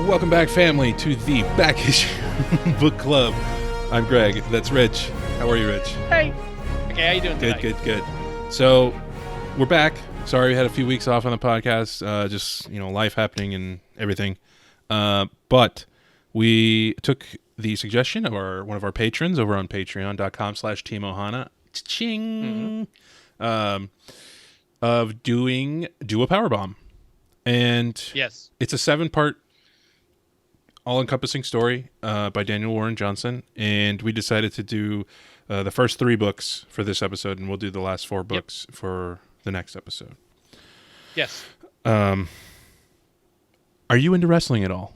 Welcome back, family, to the Back Issue Book Club. I'm Greg. That's Rich. How are you, Rich? Hey. Okay, how you doing tonight? Good. So, we're back. Sorry we had a few weeks off on the podcast. Just, life happening and everything. But we took the suggestion of one of our patrons over on patreon.com/Team Ohana. Ching! Of do a Powerbomb. And yes, it's a 7-part all-encompassing story by Daniel Warren Johnson, and we decided to do the first 3 books for this episode, and we'll do the last 4 books for the next episode. Yes. Are you into wrestling at all?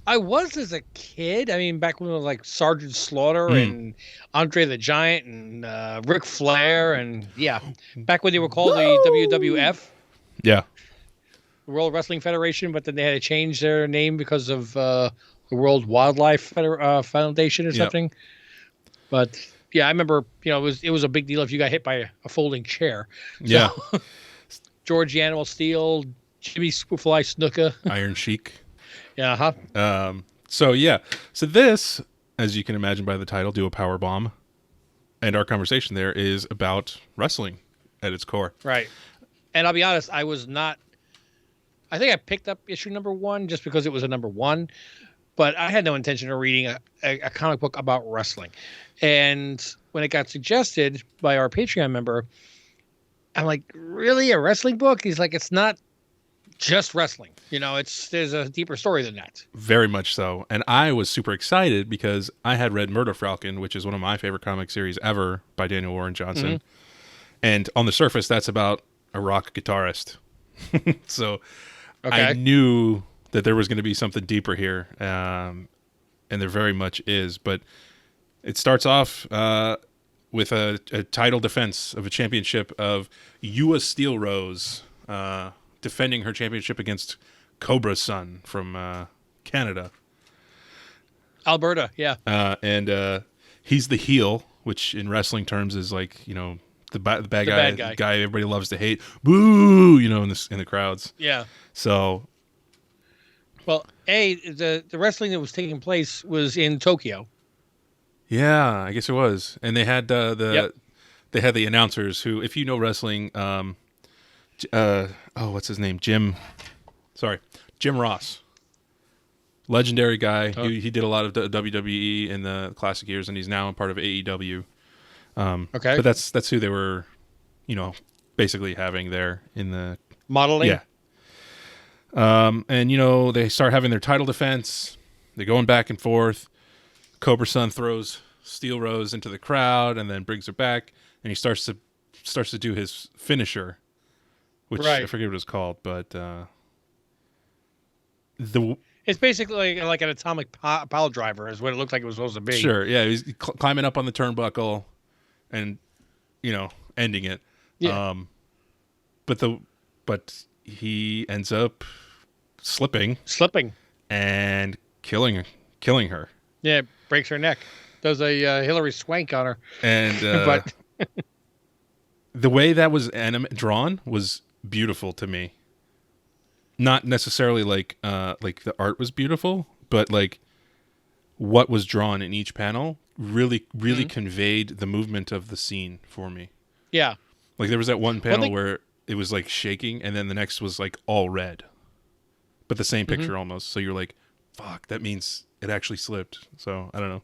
I was as a kid. I mean, back when it was like Sergeant Slaughter and Andre the Giant and Ric Flair, and back when they were called the WWF. Yeah. The World Wrestling Federation, but then they had to change their name because of the World Wildlife Foundation or something. But I remember, it was a big deal if you got hit by a folding chair. Yeah. So, George the Animal Steel, Jimmy Superfly Snuka, Iron Sheik. Yeah. So this, as you can imagine by the title, Do a Powerbomb, and our conversation there is about wrestling at its core. Right. And I'll be honest, I think I picked up issue number 1 just because it was a number 1, but I had no intention of reading a comic book about wrestling. And when it got suggested by our Patreon member, I'm like, really? A wrestling book? He's like, it's not just wrestling. There's a deeper story than that. Very much so. And I was super excited because I had read Murder Falcon, which is one of my favorite comic series ever by Daniel Warren Johnson. Mm-hmm. And on the surface, that's about a rock guitarist. So I knew that there was going to be something deeper here. And there very much is. But it starts off with a title defense of a championship of Yua Steel Rose defending her championship against Cobra's son from Canada. Alberta, yeah. And he's the heel, which in wrestling terms is like, the bad guy everybody loves to hate. Boo! In the crowds. Yeah. So. Well, the wrestling that was taking place was in Tokyo. Yeah, I guess it was, and they had they had the announcers who, if you know wrestling, what's his name? Jim Ross, legendary guy. Oh. He did a lot of WWE in the classic years, and he's now a part of AEW. But that's who they were, basically having there in the modeling. Yeah. And they start having their title defense. They're going back and forth. Cobra Sun throws Steel Rose into the crowd and then brings her back, and he starts to do his finisher, which I forget what it's called, but it's basically like an atomic pile driver is what it looked like it was supposed to be. Sure, yeah, he's climbing up on the turnbuckle and ending it. Yeah. But he ends up slipping and killing her. Yeah, breaks her neck. Does a Hillary Swank on her. And but the way that was drawn was beautiful to me. Not necessarily like the art was beautiful, but like what was drawn in each panel really conveyed the movement of the scene for me. Yeah. Like there was that one panel where it was like shaking, and then the next was like all red, but the same picture almost. So you're like, fuck, that means it actually slipped. So I don't know.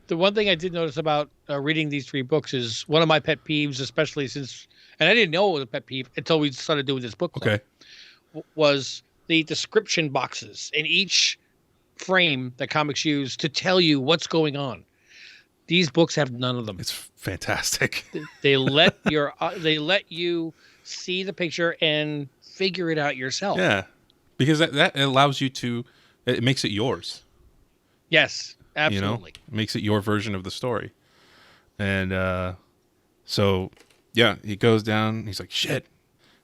The one thing I did notice about reading these 3 books is one of my pet peeves, especially since, and I didn't know it was a pet peeve until we started doing this book club, was the description boxes in each frame that comics use to tell you what's going on. These books have none of them. It's fantastic. They let you see the picture and figure it out yourself. Yeah, because that allows you to. It makes it yours. Yes, absolutely. It makes it your version of the story. And so, yeah, he goes down. He's like, shit.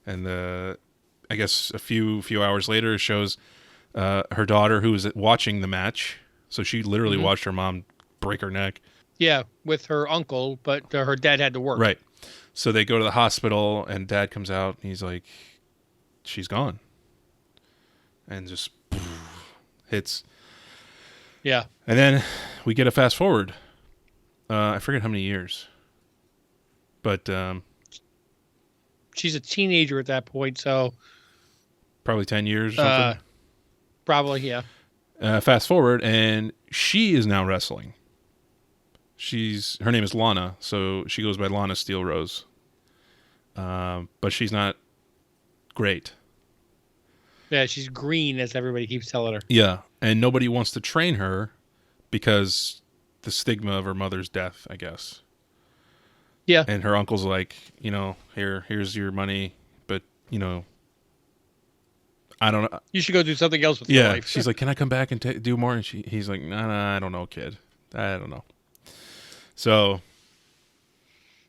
And I guess a few hours later, it shows her daughter who was watching the match. So she literally watched her mom break her neck. Yeah, with her uncle, but her dad had to work. Right. So they go to the hospital, and Dad comes out, and he's like, she's gone. and just hits. Yeah. And then we get a fast forward. I forget how many years, but She's a teenager at that point, so probably 10 years or something. Probably, yeah. Fast forward, and she is now wrestling. Her name is Lana, so she goes by Lana Steel Rose. But she's not great. Yeah, she's green, as everybody keeps telling her. Yeah, and nobody wants to train her because the stigma of her mother's death, I guess. Yeah. And her uncle's like, here's your money, but, I don't know. You should go do something else with your life. She's like, can I come back and do more? And he's like, nah, I don't know, kid. I don't know. So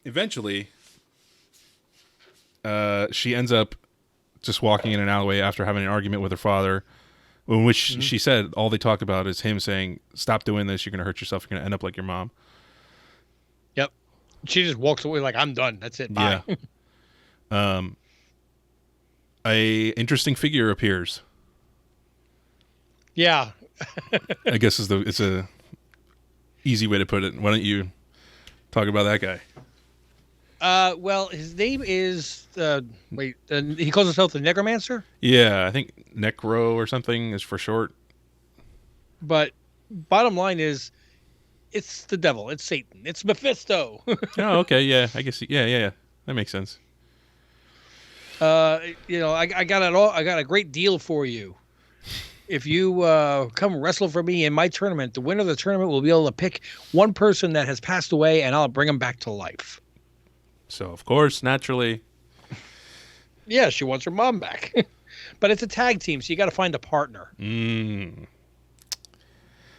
eventually, she ends up just walking in an alleyway after having an argument with her father, in which she said all they talked about is him saying, stop doing this. You're going to hurt yourself. You're going to end up like your mom. Yep. She just walks away like, I'm done. That's it. Bye. Yeah. A interesting figure appears. Yeah. I guess it's a easy way to put it. Why don't you talk about that guy? Well, his name is he calls himself the Necromancer. Yeah, I think Necro or something is for short. But bottom line is, it's the devil. It's Satan. It's Mephisto. Oh, okay, yeah. I guess yeah. That makes sense. I got it all. I got a great deal for you. If you come wrestle for me in my tournament, the winner of the tournament will be able to pick one person that has passed away, and I'll bring him back to life. So, of course, naturally. Yeah, she wants her mom back. But it's a tag team, so you got to find a partner.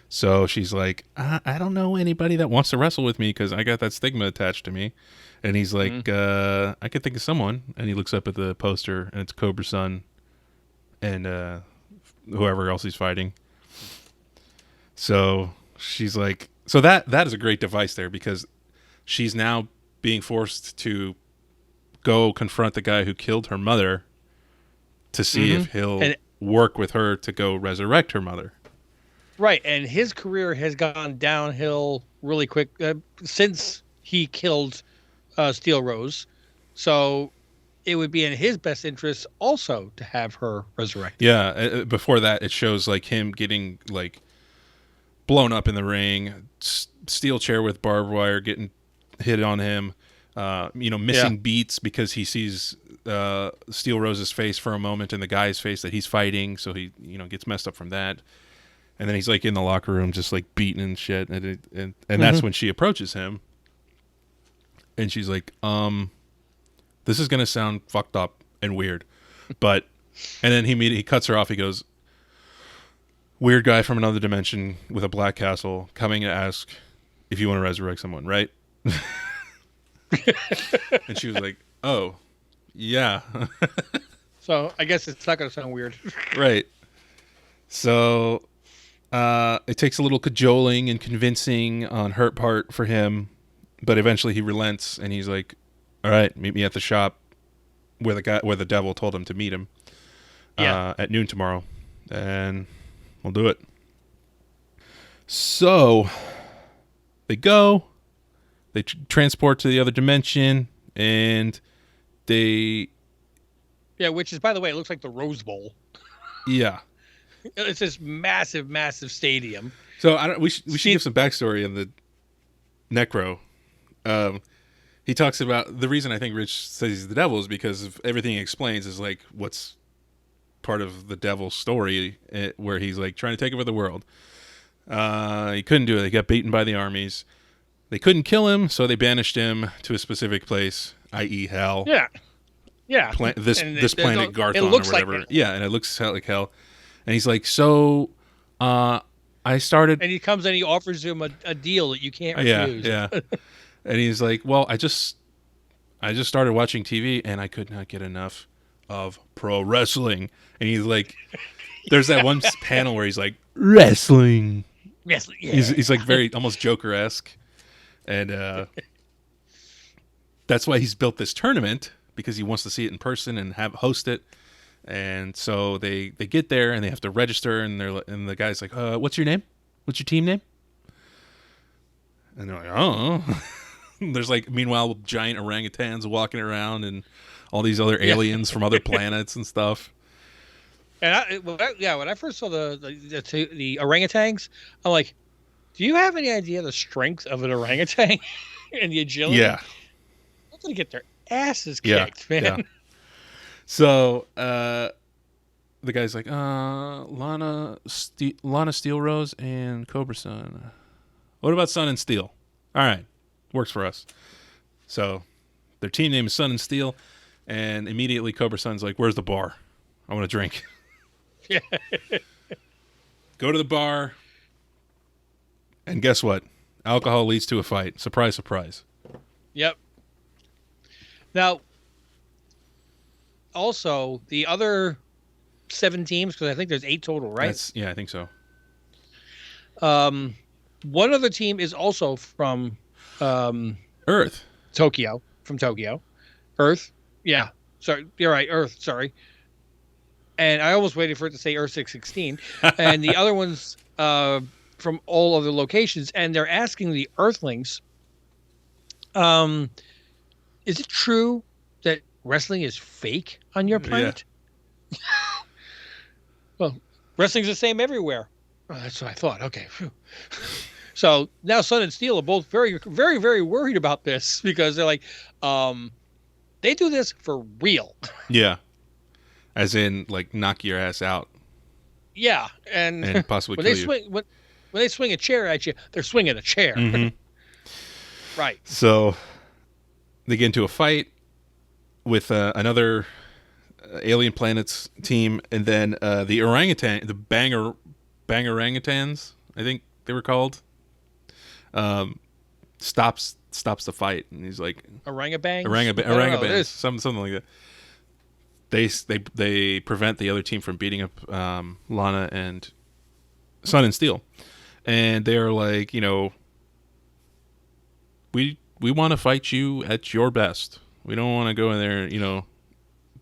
So she's like, I don't know anybody that wants to wrestle with me because I got that stigma attached to me. And he's like, I could think of someone. And he looks up at the poster, and it's Cobra Sun and whoever else he's fighting. So she's like, so that is a great device there because she's now being forced to go confront the guy who killed her mother to see if he'll work with her to go resurrect her mother. Right, and his career has gone downhill really quick since he killed Steel Rose. So it would be in his best interest also to have her resurrected. Yeah, before that, it shows like him getting like blown up in the ring, steel chair with barbed wire getting hit on him, missing beats because he sees Steel Rose's face for a moment and the guy's face that he's fighting, so he gets messed up from that. And then he's like in the locker room just like beating and shit, and that's when she approaches him, and she's like, this is gonna sound fucked up and weird, but and then he cuts her off. He goes, weird guy from another dimension with a black castle coming to ask if you want to resurrect someone, right? And she was like, oh, yeah. So I guess it's not going to sound weird. Right. So it takes a little cajoling and convincing on her part for him, but eventually he relents and he's like, all right, meet me at the shop where the devil told him to meet him at noon tomorrow, and we'll do it. So they go. They transport to the other dimension, and they... Yeah, which is, by the way, it looks like the Rose Bowl. Yeah. It's this massive, massive stadium. So we should give some backstory on the Necro. He talks about... The reason I think Rich says he's the devil is because of everything he explains is like what's part of the devil's story, where he's like trying to take over the world. He couldn't do it. He got beaten by the armies. They couldn't kill him, so they banished him to a specific place, i.e. hell. Yeah. Yeah. This planet Garthon or whatever. Like yeah, and it looks like hell. And he's like, so I started... And he comes and he offers him a deal that you can't refuse. Yeah. And he's like, well, I just started watching TV, and I could not get enough of pro wrestling. And he's like, there's that one panel where he's like, wrestling. Wrestling, yeah. He's like very, almost Joker-esque. And that's why he's built this tournament, because he wants to see it in person and host it. And so they get there and they have to register, and the guy's like, "What's your name? What's your team name?" And they're like, "Oh." There's like, meanwhile, giant orangutans walking around and all these other aliens from other planets and stuff. And when I first saw the orangutans, I'm like, do you have any idea the strength of an orangutan and the agility? Yeah. They're going to get their asses Yeah. kicked, man. Yeah. So the guy's like, Lana Steel Rose and Cobra Sun. What about Sun and Steel? All right. Works for us. So their team name is Sun and Steel, and immediately Cobra Sun's like, where's the bar? I want to drink. Yeah. Go to the bar, and guess what? Alcohol leads to a fight. Surprise, surprise. Yep. Now, also, the other 7 teams, because I think there's 8 total, right? Yeah, I think so. One other team is also from Earth. Tokyo. From Tokyo. Earth. Yeah. Sorry. You're right. Earth. Sorry. And I almost waited for it to say Earth 616. And the other ones from all other locations. And they're asking the Earthlings, is it true that wrestling is fake on your planet? Yeah. Well, wrestling's the same everywhere. Oh, that's what I thought. Okay. Phew. So now Sun and Steel are both very, very, very worried about this because they're like, they do this for real. Yeah. As in, like, knock your ass out. Yeah. And possibly when kill they you. swing, when they swing a chair at you, they're swinging a chair. Mm-hmm. Right. So they get into a fight with another alien planet's team, and then the orangutan, the bang orangutans, I think they were called, stops the fight, and he's like, orangutangs, something like that. They prevent the other team from beating up Lana and Sun and Steel, and they're like, we want to fight you at your best. We don't want to go in there,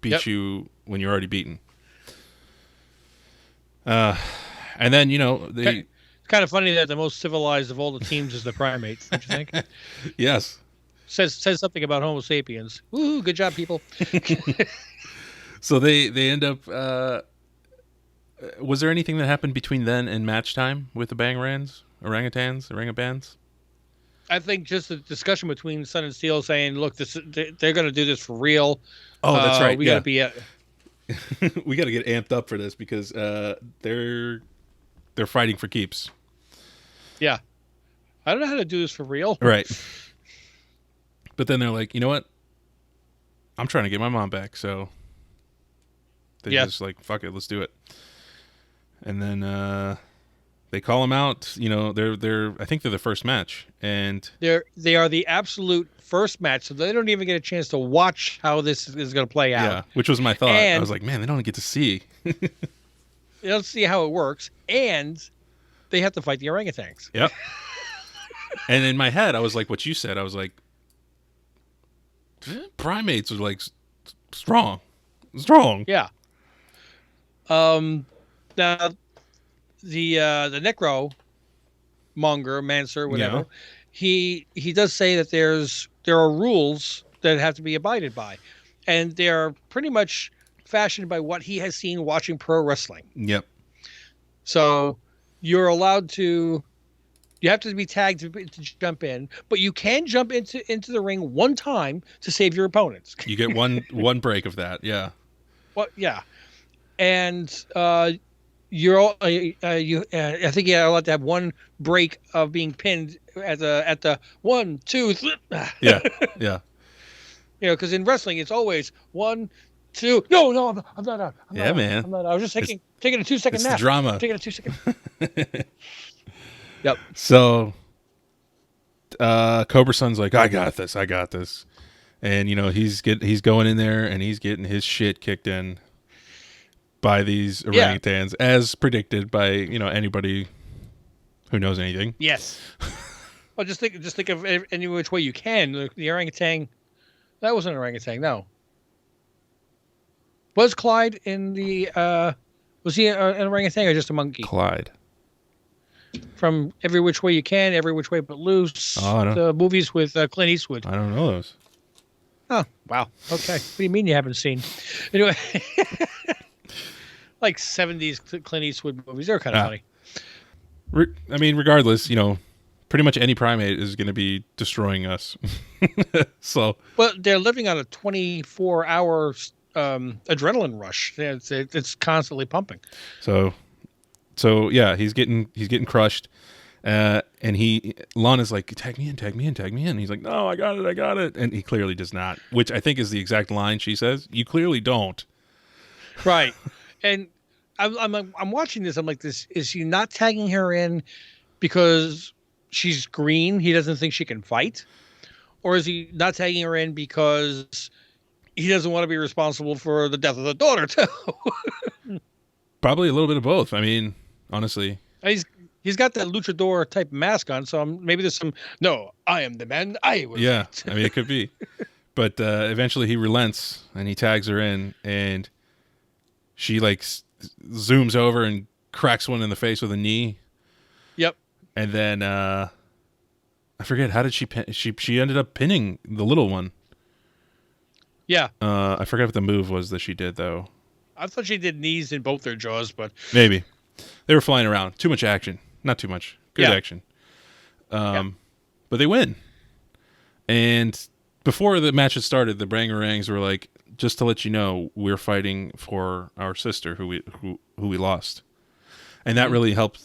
beat you when you're already beaten. And then they. It's kind of funny that the most civilized of all the teams is the primates. Don't you think? Yes. Says something about Homo sapiens. Woo! Good job, people. So they end up. Was there anything that happened between then and match time with the orangutans? I think just the discussion between Sun and Steel saying, "Look, they're going to do this for real." Oh, that's right. We got to be. We got to get amped up for this because they're fighting for keeps. Yeah, I don't know how to do this for real. Right. But then they're like, you know what? I'm trying to get my mom back, so they just like, fuck it, let's do it. And then they call them out. They're I think they're the first match, and they are the absolute first match, so they don't even get a chance to watch how this is going to play out. Yeah, which was my thought. And I was like, man, they don't get to see. They don't see how it works, and they have to fight the orangutans. Yep. And in my head, I was like, what you said. I was like, primates are like strong. Yeah. Now the necro monger, Manser, whatever, he does say that there are rules that have to be abided by, and they're pretty much fashioned by what he has seen watching pro wrestling. Yep. So you're allowed to. You have to be tagged to jump in, but you can jump into the ring one time to save your opponents. You get one break of that, yeah. What? Yeah, and you're I think you're allowed to have one break of being pinned at the 1, 2, 3. Yeah, yeah. Because in wrestling it's always 1, 2. No, I'm not out. Man. I'm not out. I was just taking a 2-second nap. It's the drama. Taking a 2-second. Yep. So Cobra Sun's like, I got this. And he's going in there and he's getting his shit kicked in by these orangutans, as predicted by anybody who knows anything. Yes. Well, just think of any which way you can. The orangutan, that wasn't an orangutan, no. Was Clyde in the? Was he an orangutan or just a monkey? Clyde. From Every Which Way You Can, Every Which Way But Loose, the movies with Clint Eastwood. I don't know those. Oh, wow. Okay. What do you mean you haven't seen? Anyway, like 70s Clint Eastwood movies. They're kind of funny. I mean, regardless, pretty much any primate is going to be destroying us. So, well, they're living on a 24-hour adrenaline rush. It's constantly pumping. So yeah, he's getting crushed. And Lana's like, tag me in. He's like, no, I got it. And he clearly does not, which I think is the exact line she says. You clearly don't. Right. And I'm watching this. I'm like, is she not tagging her in because she's green? He doesn't think she can fight? Or is he not tagging her in because he doesn't want to be responsible for the death of the daughter too? Probably a little bit of both. I mean, honestly. He's got that luchador type mask on, so maybe there's some. No, I am the man. I will. Yeah, I mean it could be, but eventually he relents and he tags her in, and she like zooms over and cracks one in the face with a knee. Yep. And then I forget, how did she pin? She ended up pinning the little one. Yeah. I forget what the move was that she did though. I thought she did knees in both their jaws, but maybe they were flying around. Too much action. Not too much. Good action. But they win. And before the match had started, the Bangerangs were like, just to let you know, we're fighting for our sister who we lost. And that really helped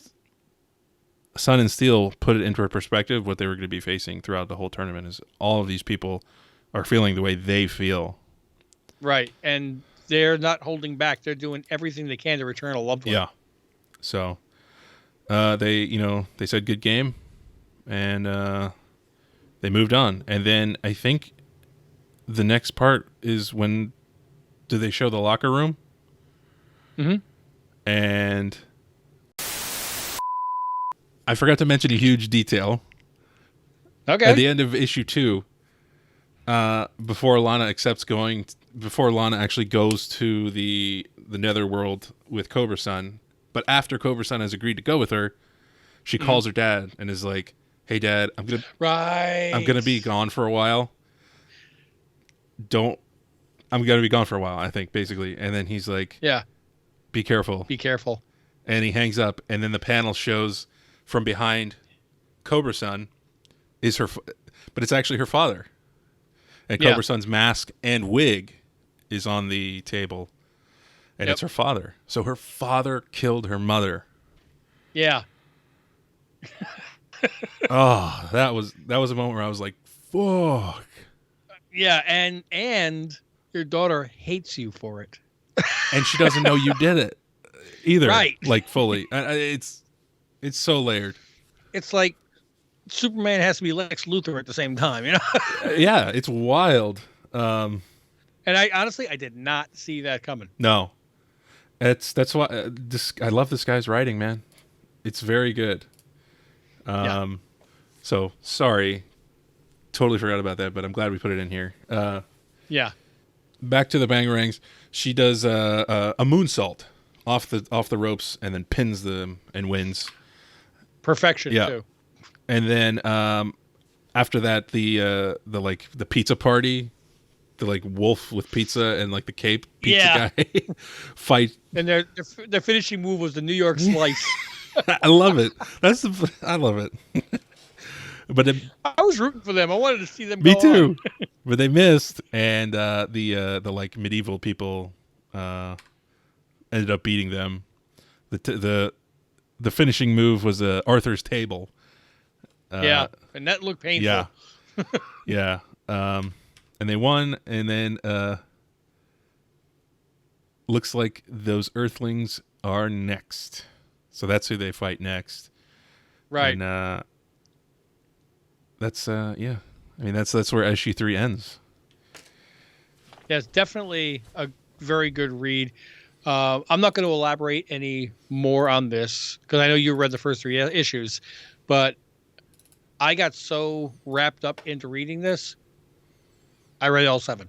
Sun and Steel put it into perspective what they were going to be facing throughout the whole tournament is all of these people are feeling the way they feel. Right. And they're not holding back. They're doing everything they can to return a loved one. Yeah. So they said good game, and they moved on. And then I think the next part is when do they show the locker room? Mm-hmm. And I forgot to mention a huge detail. Okay. At the end of issue 2, before Lana actually goes to the Netherworld with Cobra Sun, but after Cobra Sun has agreed to go with her, she calls her dad and is like, "Hey, Dad, I'm gonna be gone for a while. I'm gonna be gone for a while, I think, basically." And then he's like, "Yeah, be careful. Be careful." And he hangs up, and then the panel shows from behind Cobra Sun but it's actually her father. And Cobra Sun's mask and wig is on the table. And it's her father. So her father killed her mother. Yeah. Oh, that was a moment where I was like, fuck. Yeah, and your daughter hates you for it. And she doesn't know you did it either. Right. Like fully. It's so layered. It's like Superman has to be Lex Luthor at the same time, Yeah, it's wild. And I did not see that coming. No. That's why I love this guy's writing, man. It's very good. So sorry, totally forgot about that, but I'm glad we put it in here. Yeah. Back to the Bangerangs. She does a moonsault off the ropes and then pins them and wins. Perfection too. And then after that, the pizza party. The like wolf with pizza and like the cape pizza guy fight, and their finishing move was the New York slice. I love it. I love it. But I was rooting for them. I wanted to see them. Me go too. On. But they missed, and the like medieval people ended up beating them. The finishing move was Arthur's table. And that looked painful. Yeah. And they won, and then looks like those Earthlings are next. So that's who they fight next. Right. And that's I mean that's where issue 3 ends. Yeah, it's definitely a very good read. I'm not going to elaborate any more on this because I know you read the first 3 issues, but I got so wrapped up into reading this, I read all 7.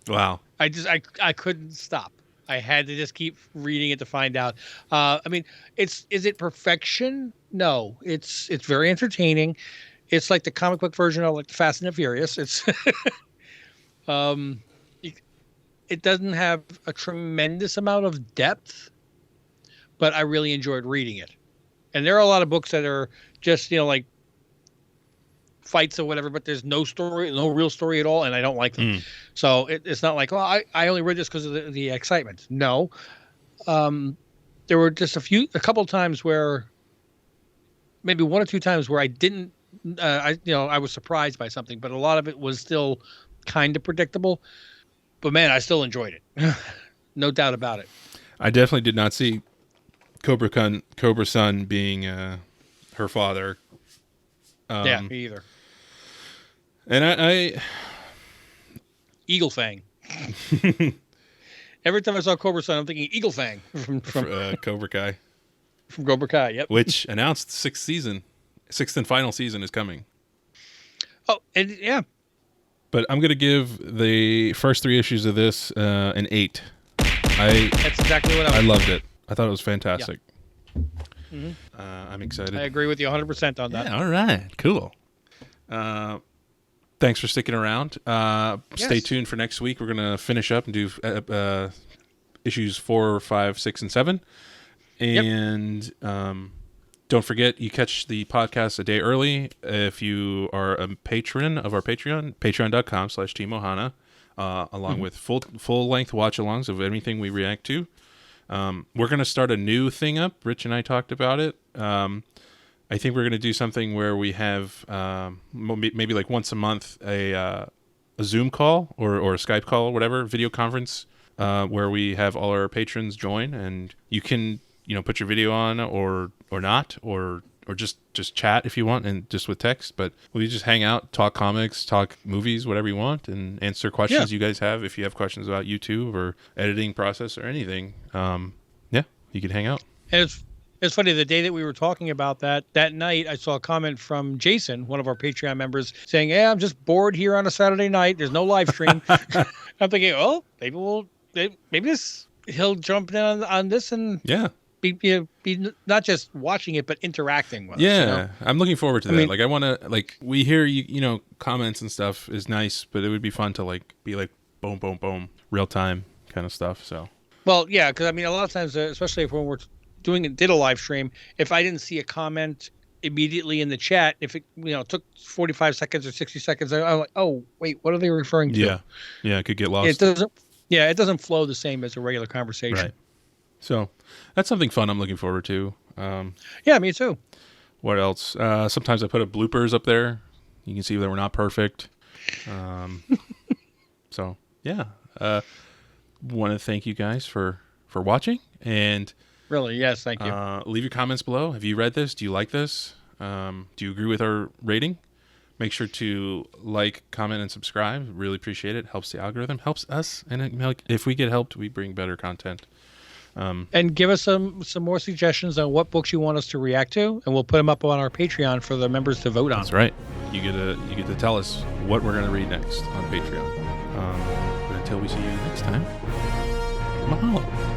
Wow. I couldn't stop. I had to just keep reading it to find out. I mean, is it perfection? No, it's very entertaining. It's like the comic book version of like the Fast and the Furious. It's um, it doesn't have a tremendous amount of depth, but I really enjoyed reading it. And there are a lot of books that are just like fights or whatever, but there's no story, no real story at all, and I don't like them. So it's not like, I only read this because of the excitement. No, there were just a couple of times where, maybe one or two times where I didn't, I was surprised by something, but a lot of it was still kind of predictable. But man, I still enjoyed it, no doubt about it. I definitely did not see Cobra Sun being her father. Yeah, me either. And I Eagle Fang. Every time I saw Cobra Sun, I'm thinking Eagle Fang from Cobra Kai. From Cobra Kai, yep. Which announced sixth and final season is coming. Oh, and yeah. But I'm going to give the first 3 issues of this an 8. That's exactly what I loved it. I thought it was fantastic. Yeah. Mm-hmm. I'm excited. I agree with you 100% on that. Yeah, all right. Cool. Thanks for sticking around. Stay tuned for next week. We're going to finish up and do issues 4, 5, 6, and 7. And don't forget, you catch the podcast a day early if you are a patron of our Patreon, patreon.com/Team Ohana, along with full-length watch-alongs of anything we react to. We're going to start a new thing up. Rich and I talked about it. I think we're going to do something where we have maybe like once a month a Zoom call or a Skype call or whatever, video conference, where we have all our patrons join, and you can put your video on or not, or just chat if you want, and just with text. But we just hang out, talk comics, talk movies, whatever you want, and answer questions you guys have. If you have questions about YouTube or editing process or anything, you can hang out. And it's funny, the day that we were talking about that night, I saw a comment from Jason, one of our Patreon members, saying, "Yeah, I'm just bored here on a Saturday night. There's no live stream." I'm thinking, oh, maybe he'll jump in on this and be not just watching it but interacting with us. I'm looking forward to that. Like, I want to, we hear you comments and stuff is nice, but it would be fun to be boom boom boom, real time kind of stuff. So because a lot of times, especially if when we're did a live stream, if I didn't see a comment immediately in the chat, if it took 45 seconds or 60 seconds, I'm like, oh wait, what are they referring to? It could get lost. It doesn't flow the same as a regular conversation. Right. So that's something fun I'm looking forward to. Me too. What else? Sometimes I put up bloopers up there. You can see that we're not perfect. So want to thank you guys for watching, and really, yes, thank you. Leave your comments below. Have you read this? Do you like this? Do you agree with our rating? Make sure to like, comment, and subscribe. Really appreciate it. Helps the algorithm, helps us, and if we get helped, we bring better content. And give us some more suggestions on what books you want us to react to, and we'll put them up on our Patreon for the members to vote on. That's right. You get to tell us what we're going to read next on Patreon. But until we see you next time, mahalo.